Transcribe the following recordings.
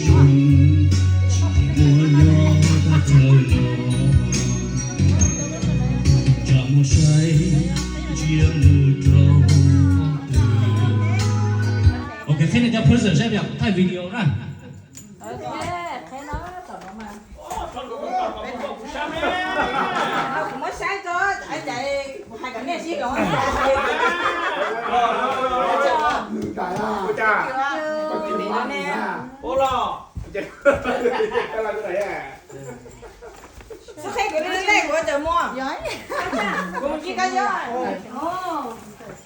xuân chỉ mùa nhỏ ta thời nhỏ chẳng một say riêng người trâu ok thế này cho person xem nhỉ thay video ra mới sáng cho anh chạy hai cái này xí rồi sao thấy cái này của trời mua giỏi cũng chỉ có giỏi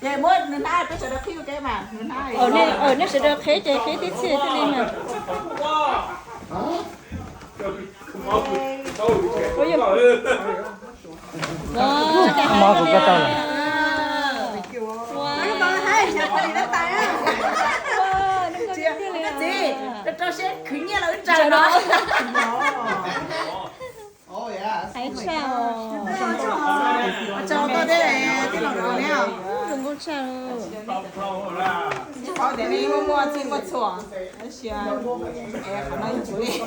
trời mới nên ai biết sẽ được khiêu cái mà ở đây sẽ được khế chơi khế tiết xưa cho nên mà Mò của cái tàu này. nó có hay nhà cái này tay á chị nó cho sẽ khử nhẹ là trời đó hãy sao cho tôi đây này cái nào đó nè đừng có sao có để đi mua chi mua chua nó xia em không nói chú đi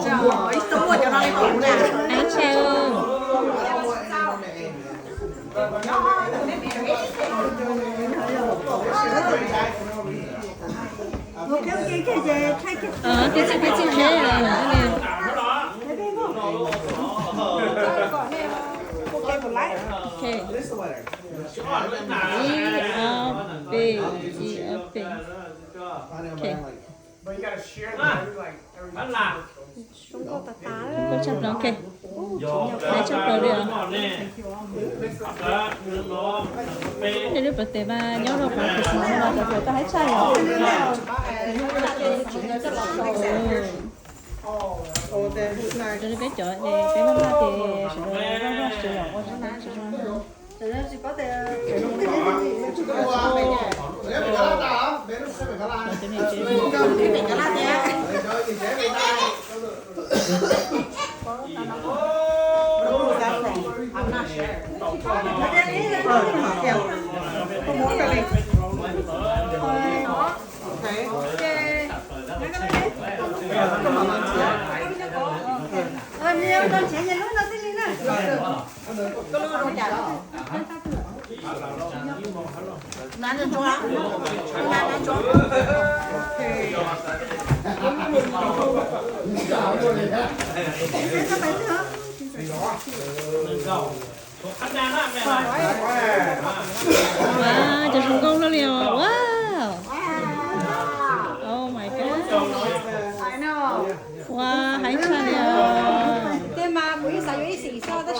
cho ít số một cho nó đi ngủ nè hãy sao cái gì thế là ok con chập nó ok để chập rồi đi à để được bật tế ba nhớ đâu phải cái gì mà đặc biệt ta hãy sai rồi cho nên cái chỗ này cái mama thì sẽ ra sử dụng qua cho nó sử dụng chỉ có thể con sẽ nhìn nó tí nữa. Con nó đâu chả đâu. Nán cho chó. Nán cho chó. wow cho thành công đó liền wow oh my god wow hãy sao liền Thế mà buổi sáng với xì sao đó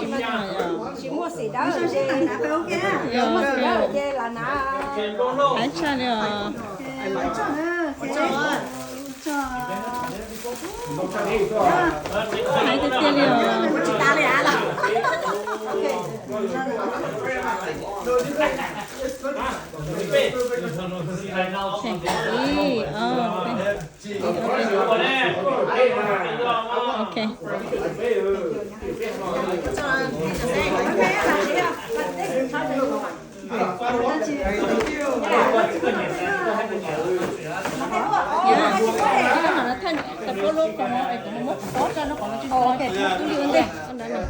chỉ mua xì đó rồi chứ là phải ok á. Mua xì đó rồi chứ là nó. hãy sao liền hãy tiếp theo liền Chị ta này à là. ok nó thành tập có lúc còn nó cũng mất khó cho nó còn nó chưa ok tôi đi đây con đã này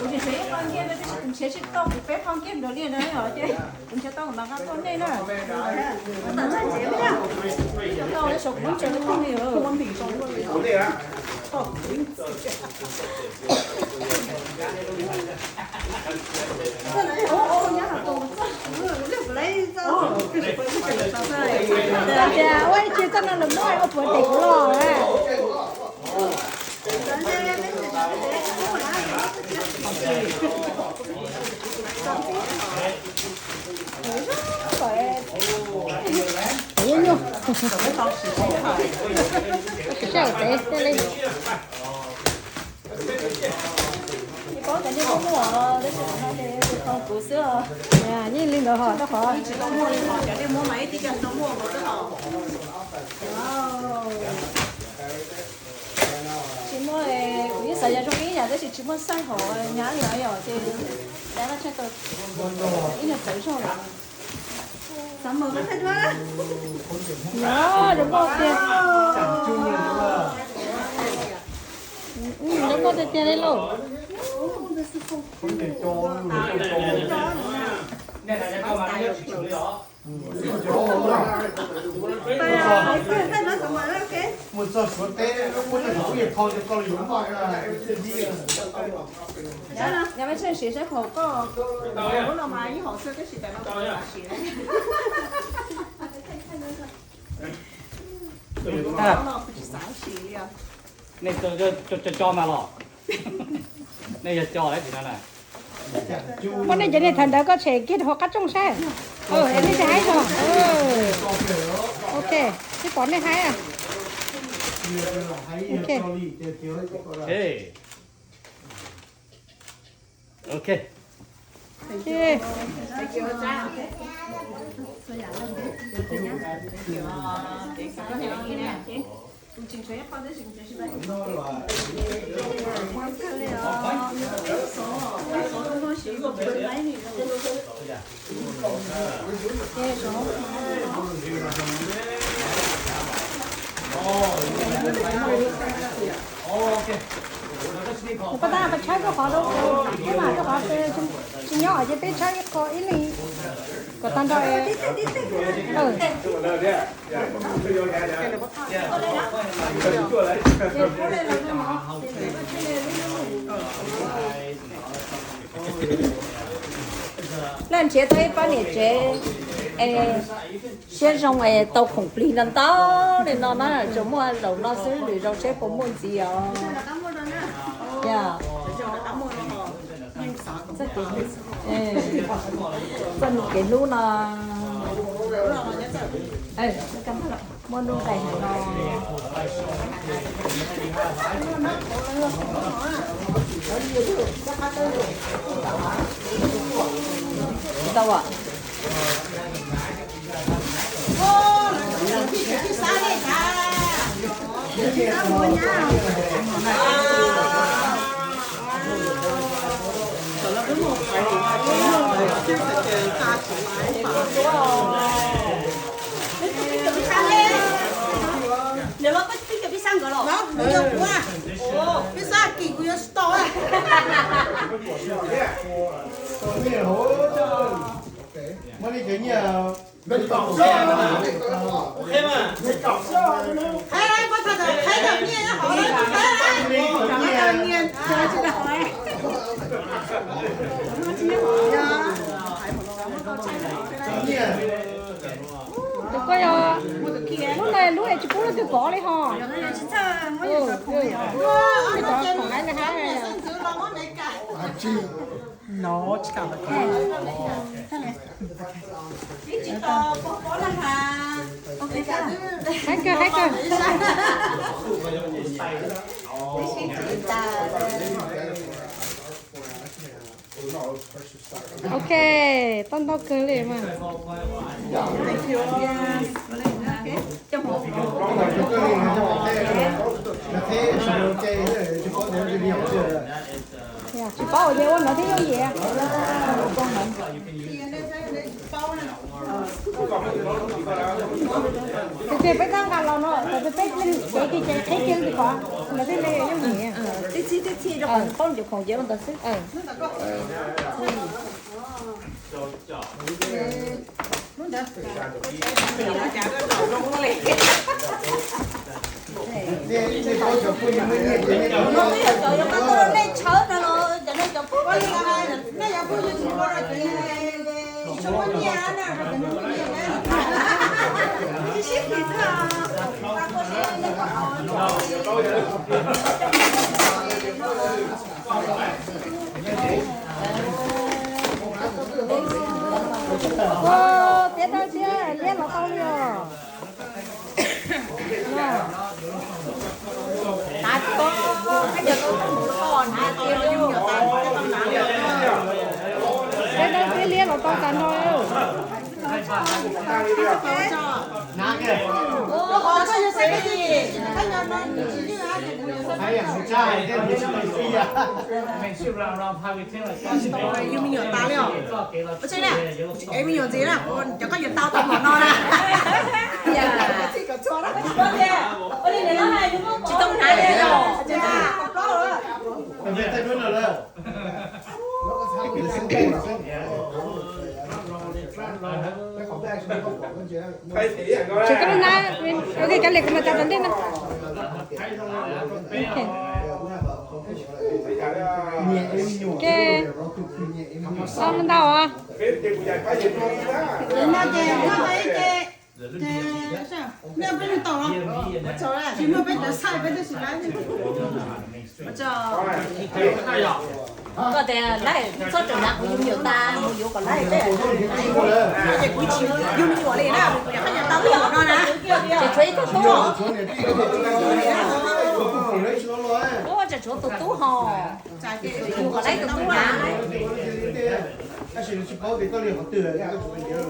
Ủa thì con kia nó cũng sẽ to cái phép con kia được liền đấy hả chứ cũng sẽ to bằng con đây nữa nó tận sản chế đấy to cái sọc muốn chơi nó không nhiều không thì sống luôn ôi chị tao nó làm nói ở bữa tiệc lò á Ayan nyo. Siya, ito lên. có cái như có mua đấy chứ nó để không củ sữa À, nhìn lên đó họ, đó họ. chỉ có mua đi họ cái đi mua máy thì cần nó mua một cái họ Chỉ mua rồi cũng xảy ra trong ý nhà đó chỉ muốn sai họ nhá nhá rồi thì để nó cho tôi ý là tới rồi Sao mà không thấy nữa đó? đó đúng không tiền đúng không tiền đấy luôn Thấy nó sao mà nó cái? một giờ xuống té nó muốn là nó nghiệp thôi cho con lính gọi là nhà máy chân sẽ khổ có nó là mà họ chơi cái gì tại nó có này cho mà lọ này giờ cho đấy thì nó này Con này chỉ là thành đó có thể kết hợp cắt trong xe. Em đi hái rồi. Ok, cái con này hái à? Ê ok Ok. Có ta phải chơi có khó đâu, cái mà cái khó chỉ nhỏ chỉ biết chơi có ý này, có tan rồi. lần chế tới bao nhiêu chế先生诶到恐怖人到，你那那怎么老那是你老些不满意啊？呀，这给真给路啦，哎，咁啦，摸路地係咯。đâu ạ? Nếu mà có biết cái sang cái đó, nó nhiều quá. Biết sao kỳ của nó to à? mới đi cái nhà mình cọc xe mà ok mà mình cọc xe Thấy có thật là thấy tự nhiên nó hỏi nó thấy đấy. Tự nhiên chơi chứ đâu ấy. Được coi rồi. Lúc này chú là từ có đấy hò. nó chỉ cả Hết cơ. Ok, con tao cười liền mà. Chị bảo ở đây nó thấy cái gì à? Thì phải tăng cả lò nó, phải phải lên cái thấy chân thì có, nó thấy này cái gì à? Tí cho còn con chụp còn dễ hơn ta xí. Nó bây giờ trời nó lên chớ nó cho nên chụp có đi ra nó giờ vui như có rồi thì trong cái nhà nè rồi nó vui như thế. Cái ship thì là ta có sẽ lên có tiếc đâu chứ, tiếc nó không rồi. Ta có cái giờ tôi còn hai tiêu nhưng mà ta không làm cái đó cái lia là con cần thôi. Nó có cái gì? Cái nhỏ nó chỉ như ai thì 还养不在，这你是没事呀。每次让拍微听了，要มีหยดตาเลยเหรอไม่ใช่เนี่ยเอ็มมีหยดจีนะเดี๋ยวก็หยดตาตัวหมอนอนนะอย่าที่กับชัวร์นะโอเคเดี๋ยวเราให้ดูว่าจิตตรงไหนเลยเหรอจ้าก็เลย 别再蹲着了。Chỉ có na, ok cái lịch mà ta vấn đề nè. Ok. Sao mình đào à? nó cái sao nè bên này tàu rồi chỉ mà bên đó sai bên đó xí lại có thể lấy số trường nặng của nhiều ta nhiều còn lấy đấy cái quý chiếu dùng nhiều này nè cái nhà tao hiểu nó nè chỉ thuê cái số ủa chỉ số tụt tú hò nhiều còn lấy tụt tú à但是去搞这个里好对，这个主意了。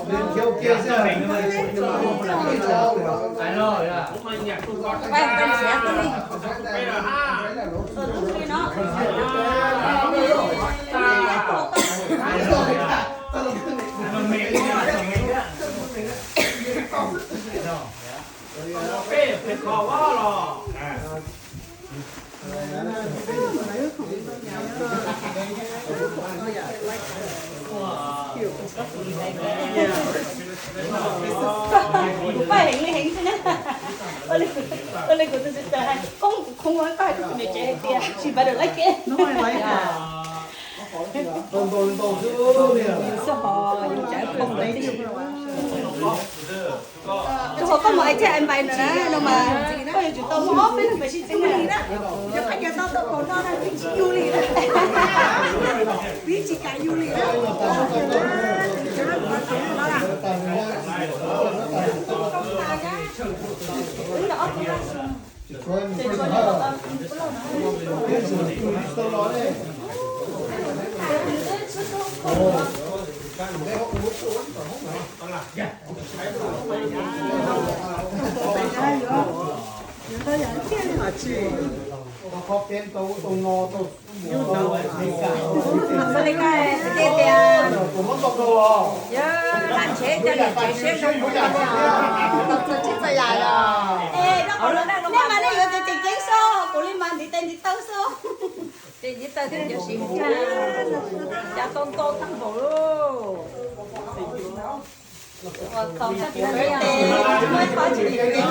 人挑街上，来了呀。 quay quay xe tôi đi phải hình hình thế này ơi của tôi sẽ không nói phải tôi phải chơi tiền chỉ bắt được lấy kia nó phải lấy sao họ chạy không lấy tôi có mọi chơi em bài nữa đâu mà bây giờ chúng tôi móp với phải xin gì đó giờ phải giờ tao còn nó đang bị du lịch biết chỉ cả du lịch đó có cái tàu ngò tàu cái này cái tiền của mất tàu đồ. làm chế cho để chế chế không có tập sự chết rồi là ê nó còn nếu mà nó vừa thì tiền giấy số của liên minh thì tiền thì tao số tiền với tao thì cho xịn cha con thằng bố luôn còn sao tiền này mới có chỉ tiền đấy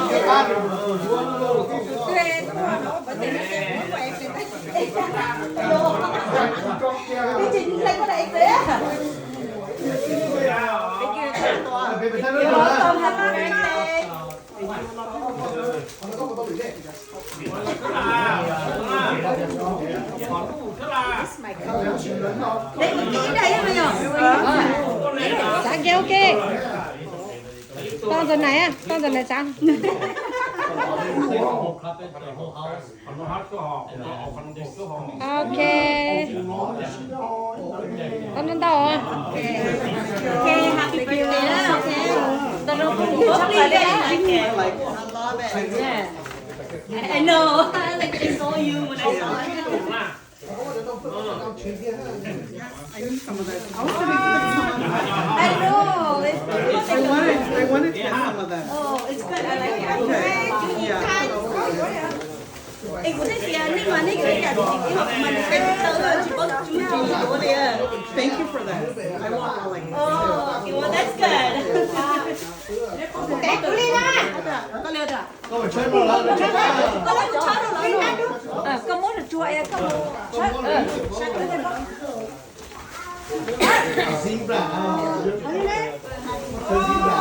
nó phải tiền nó quẹt tiền đấy cái gì lấy có đại thế Về bên đây nữa. đấy cái kỹ đây bây giờ Dạ kia ok. Con tuần này à? Con tuần này sao? Ok. Con đến đâu à? ok happy birthday ok tao đâu có gì sắp lại đấy I know like I saw you when I saw it I know I wanted to have some of that. oh it's good I like it Ê, của thế gì à? Nhưng mà cái cả cái học mình cái tớ chỉ có chú của đi à. Thank you for that. I want more like Oh, well that's good. Cái của Lina. Có leo rồi. Có phải chơi một lần nữa chứ? Có lấy của cháu đâu Lina đúng. có món là chua em có Xin bà. Xin bà.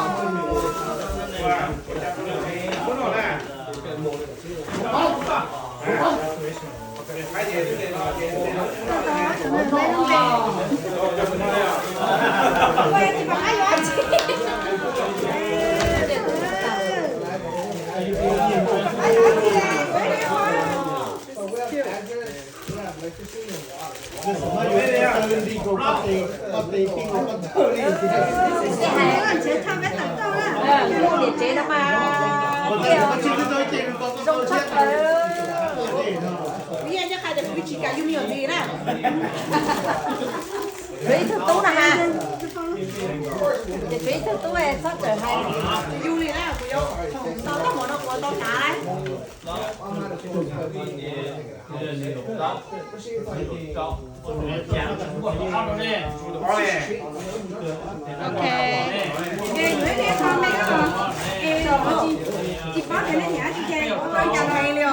Quay thì phải ai chị. địa chỉ đó mà Chị cứ nói chuyện công sắc rồi. Bây giờ chắc khai được cái chị cả yêu nhiều gì nè. Quý thứ tú là ha. Chị quý thứ tú này sắc rồi hay. Yêu gì nè, cô yêu. Tao có một đâu của tao cả đấy. Ok. Ê, người đi con mày đó. Ê, chị bắt cái này nhá, chị chơi. Con chào mày liều.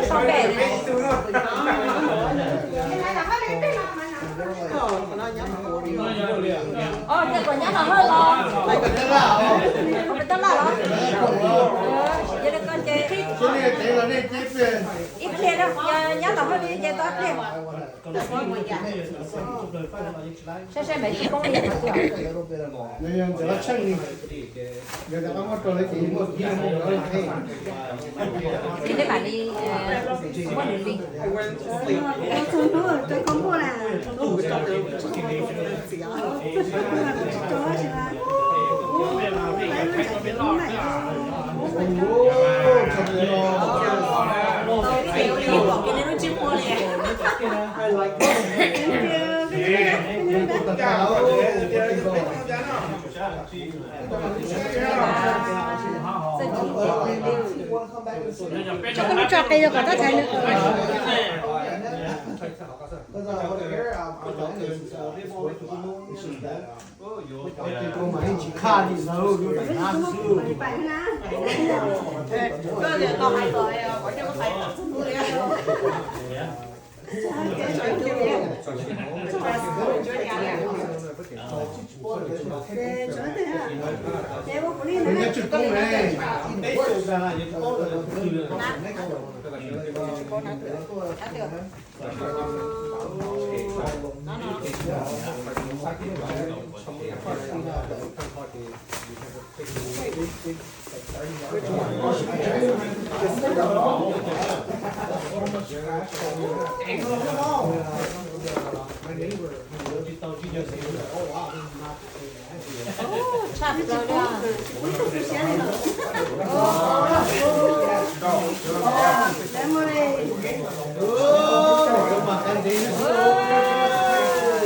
Xong bể đi. Thế còn nhá là hơi lo. Không phải tất là đó. Vậy là con chơi ít tiền đâu, nhá là hơi đi chơi tốt tiền. Sẽ mấy chị công đi mà tưởng. Nên giờ nó chân đi. Giờ nó có tôi lấy tiền một kia một nó lại. Thì đấy bạn đi mua đường đi. Tôi không mua là. Cho con chọc cây rồi còn rất thấy nữa. Tôi mà anh chỉ khá đi sao rồi phải ăn sư. Có giờ còn hai rồi, có cho có phải mua đi. Mình chụp công này. Chặt rồi đó.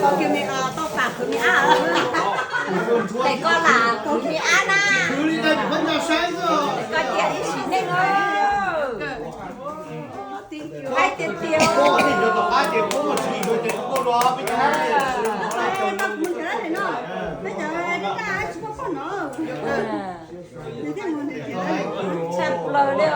Tao kêu mẹ tao phạt của mẹ Để con là của chị Anna. Cứ đi đây vẫn là sáng rồi. Con chị ấy xin lên ơi. Hai tiền tiêu. Cô thì được có 2 tiền có một gì rồi thì cô đó mới có. tao muốn cái này nó. Bây giờ cái ai cũng có nó. Để cái muốn cái này. Chặt lời đi.